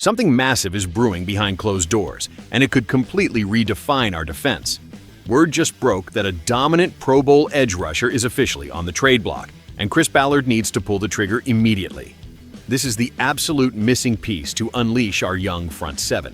Something massive is brewing behind closed doors, and it could completely redefine our defense. Word just broke that a dominant Pro Bowl edge rusher is officially on the trade block, and Chris Ballard needs to pull the trigger immediately. This is the absolute missing piece to unleash our young front seven.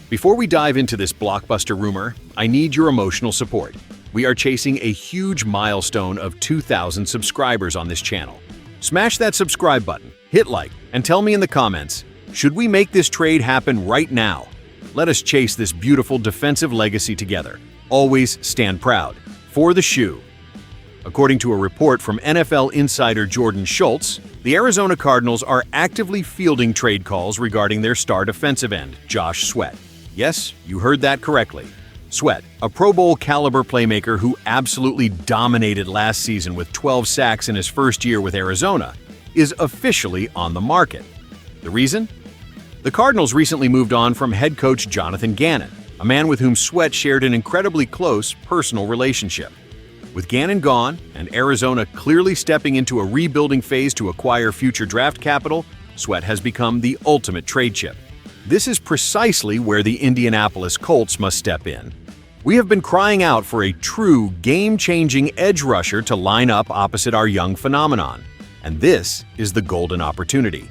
Before we dive into this blockbuster rumor, I need your emotional support. We are chasing a huge milestone of 2,000 subscribers on this channel. Smash that subscribe button, hit like, and tell me in the comments, should we make this trade happen right now? Let us chase this beautiful defensive legacy together. Always stand proud. For the shoe. According to a report from NFL insider Jordan Schultz, the Arizona Cardinals are actively fielding trade calls regarding their star defensive end, Josh Sweat. Yes, you heard that correctly. Sweat, a Pro Bowl caliber playmaker who absolutely dominated last season with 12 sacks in his first year with Arizona, is officially on the market. The reason? The Cardinals recently moved on from head coach Jonathan Gannon, a man with whom Sweat shared an incredibly close personal relationship. With Gannon gone and Arizona clearly stepping into a rebuilding phase to acquire future draft capital, Sweat has become the ultimate trade chip. This is precisely where the Indianapolis Colts must step in. We have been crying out for a true game-changing edge rusher to line up opposite our young phenomenon, and this is the golden opportunity.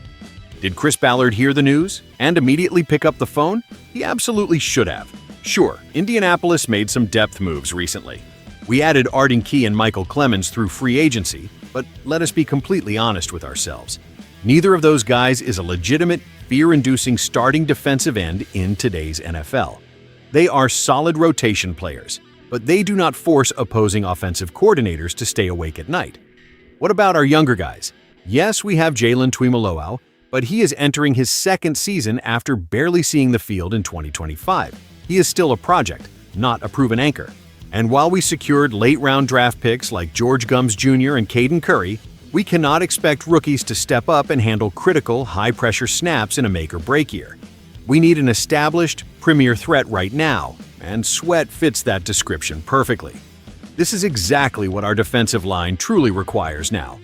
Did Chris Ballard hear the news and immediately pick up the phone? He absolutely should have. Sure, Indianapolis made some depth moves recently. We added Arden Key and Michael Clemens through free agency, but let us be completely honest with ourselves. Neither of those guys is a legitimate, fear-inducing starting defensive end in today's NFL. They are solid rotation players, but they do not force opposing offensive coordinators to stay awake at night. What about our younger guys? Yes, we have Jalen Tuimoloau, but he is entering his second season after barely seeing the field in 2025. He is still a project, not a proven anchor. And while we secured late-round draft picks like George Gums Jr. and Caden Curry, we cannot expect rookies to step up and handle critical, high-pressure snaps in a make-or-break year. We need an established, premier threat right now, and Sweat fits that description perfectly. This is exactly what our defensive line truly requires now.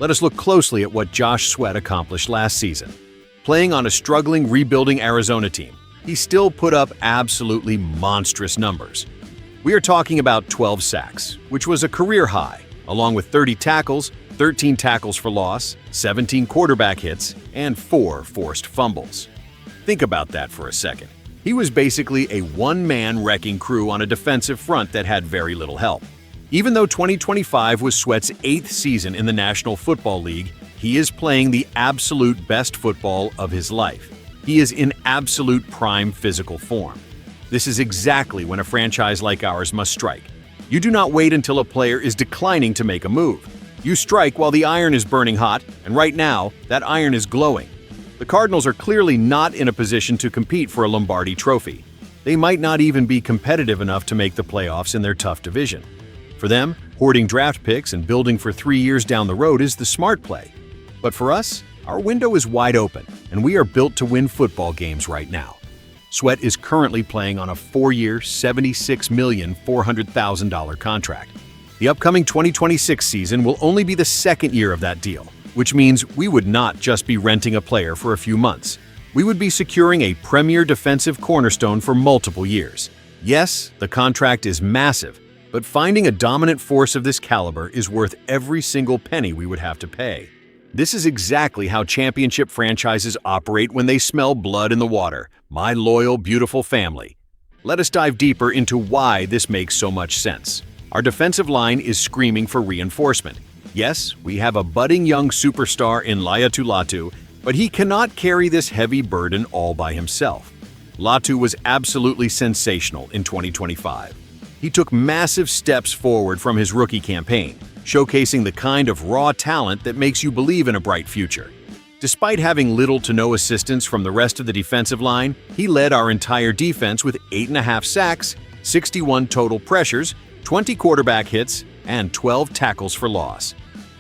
Let us look closely at what Josh Sweat accomplished last season. Playing on a struggling, rebuilding Arizona team, he still put up absolutely monstrous numbers. We are talking about 12 sacks, which was a career high, along with 30 tackles, 13 tackles for loss, 17 quarterback hits, and 4 forced fumbles. Think about that for a second. He was basically a one-man wrecking crew on a defensive front that had very little help. Even though 2025 was Sweat's 8th season in the National Football League, he is playing the absolute best football of his life. He is in absolute prime physical form. This is exactly when a franchise like ours must strike. You do not wait until a player is declining to make a move. You strike while the iron is burning hot, and right now, that iron is glowing. The Cardinals are clearly not in a position to compete for a Lombardi trophy. They might not even be competitive enough to make the playoffs in their tough division. For them, hoarding draft picks and building for 3 years down the road is the smart play. But for us, our window is wide open, and we are built to win football games right now. Sweat is currently playing on a 4-year, $76,400,000 contract. The upcoming 2026 season will only be the second year of that deal, which means we would not just be renting a player for a few months. We would be securing a premier defensive cornerstone for multiple years. Yes, the contract is massive, but finding a dominant force of this caliber is worth every single penny we would have to pay. This is exactly how championship franchises operate when they smell blood in the water, my loyal, beautiful family. Let us dive deeper into why this makes so much sense. Our defensive line is screaming for reinforcement. Yes, we have a budding young superstar in Laiatu Latu, but he cannot carry this heavy burden all by himself. Latu was absolutely sensational in 2025. He took massive steps forward from his rookie campaign, showcasing the kind of raw talent that makes you believe in a bright future. Despite having little to no assistance from the rest of the defensive line, he led our entire defense with 8.5 sacks, 61 total pressures, 20 quarterback hits, and 12 tackles for loss.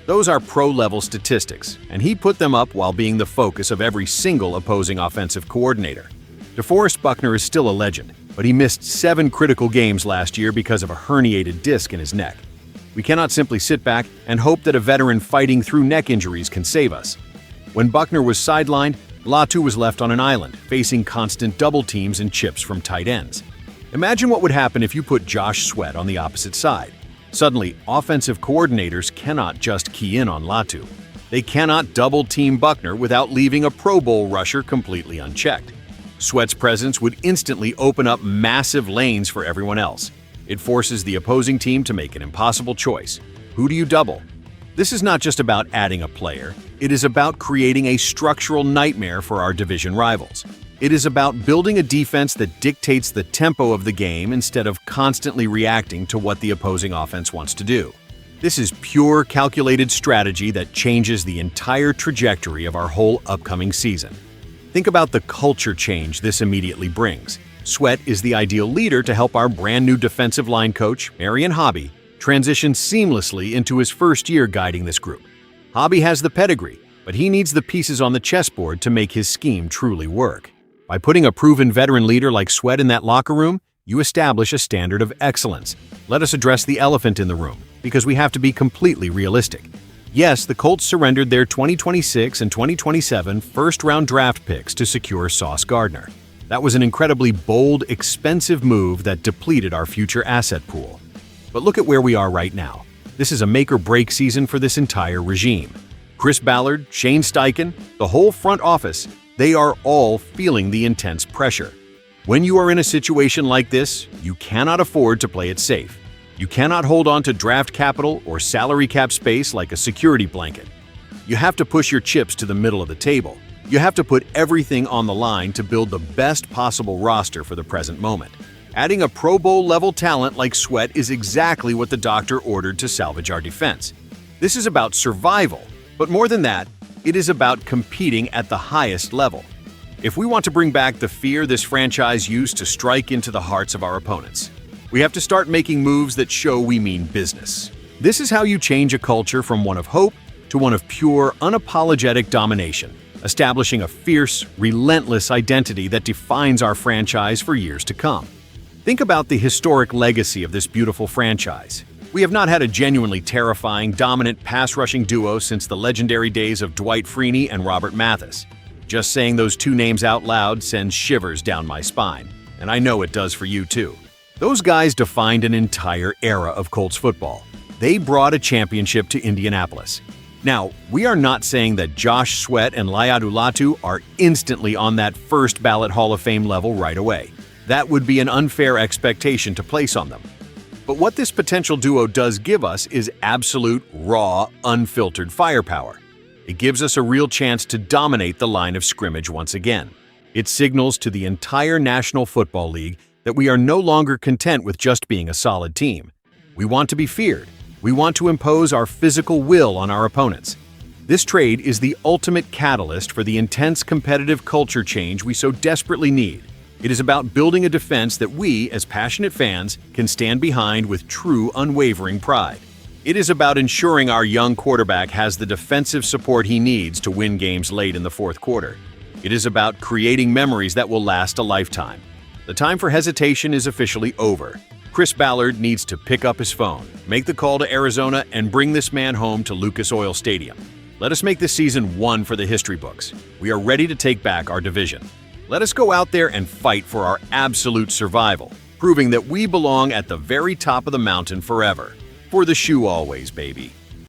Those are pro-level statistics, and he put them up while being the focus of every single opposing offensive coordinator. DeForest Buckner is still a legend, but he missed 7 critical games last year because of a herniated disc in his neck. We cannot simply sit back and hope that a veteran fighting through neck injuries can save us. When Buckner was sidelined, Latu was left on an island, facing constant double teams and chips from tight ends. Imagine what would happen if you put Josh Sweat on the opposite side. Suddenly, offensive coordinators cannot just key in on Latu. They cannot double-team Buckner without leaving a Pro Bowl rusher completely unchecked. Sweat's presence would instantly open up massive lanes for everyone else. It forces the opposing team to make an impossible choice. Who do you double? This is not just about adding a player. It is about creating a structural nightmare for our division rivals. It is about building a defense that dictates the tempo of the game instead of constantly reacting to what the opposing offense wants to do. This is pure calculated strategy that changes the entire trajectory of our whole upcoming season. Think about the culture change this immediately brings. Sweat is the ideal leader to help our brand new defensive line coach, Marion Hobby, transition seamlessly into his first year guiding this group. Hobby has the pedigree, but he needs the pieces on the chessboard to make his scheme truly work. By putting a proven veteran leader like Sweat in that locker room, you establish a standard of excellence. Let us address the elephant in the room, because we have to be completely realistic. Yes, the Colts surrendered their 2026 and 2027 first-round draft picks to secure Sauce Gardner. That was an incredibly bold, expensive move that depleted our future asset pool. But look at where we are right now. This is a make-or-break season for this entire regime. Chris Ballard, Shane Steichen, the whole front office, they are all feeling the intense pressure. When you are in a situation like this, you cannot afford to play it safe. You cannot hold on to draft capital or salary cap space like a security blanket. You have to push your chips to the middle of the table. You have to put everything on the line to build the best possible roster for the present moment. Adding a Pro Bowl-level talent like Sweat is exactly what the doctor ordered to salvage our defense. This is about survival, but more than that, it is about competing at the highest level. If we want to bring back the fear this franchise used to strike into the hearts of our opponents, we have to start making moves that show we mean business. This is how you change a culture from one of hope to one of pure, unapologetic domination, establishing a fierce, relentless identity that defines our franchise for years to come. Think about the historic legacy of this beautiful franchise. We have not had a genuinely terrifying, dominant pass-rushing duo since the legendary days of Dwight Freeney and Robert Mathis. Just saying those two names out loud sends shivers down my spine, and I know it does for you too. Those guys defined an entire era of Colts football. They brought a championship to Indianapolis. Now, we are not saying that Josh Sweat and Laiatu Latu are instantly on that first ballot Hall of Fame level right away. That would be an unfair expectation to place on them. But what this potential duo does give us is absolute, raw, unfiltered firepower. It gives us a real chance to dominate the line of scrimmage once again. It signals to the entire National Football League that we are no longer content with just being a solid team. We want to be feared. We want to impose our physical will on our opponents. This trade is the ultimate catalyst for the intense competitive culture change we so desperately need. It is about building a defense that we, as passionate fans, can stand behind with true, unwavering pride. It is about ensuring our young quarterback has the defensive support he needs to win games late in the fourth quarter. It is about creating memories that will last a lifetime. The time for hesitation is officially over. Chris Ballard needs to pick up his phone, make the call to Arizona, and bring this man home to Lucas Oil Stadium. Let us make this season one for the history books. We are ready to take back our division. Let us go out there and fight for our absolute survival, proving that we belong at the very top of the mountain forever. For the shoe always, baby.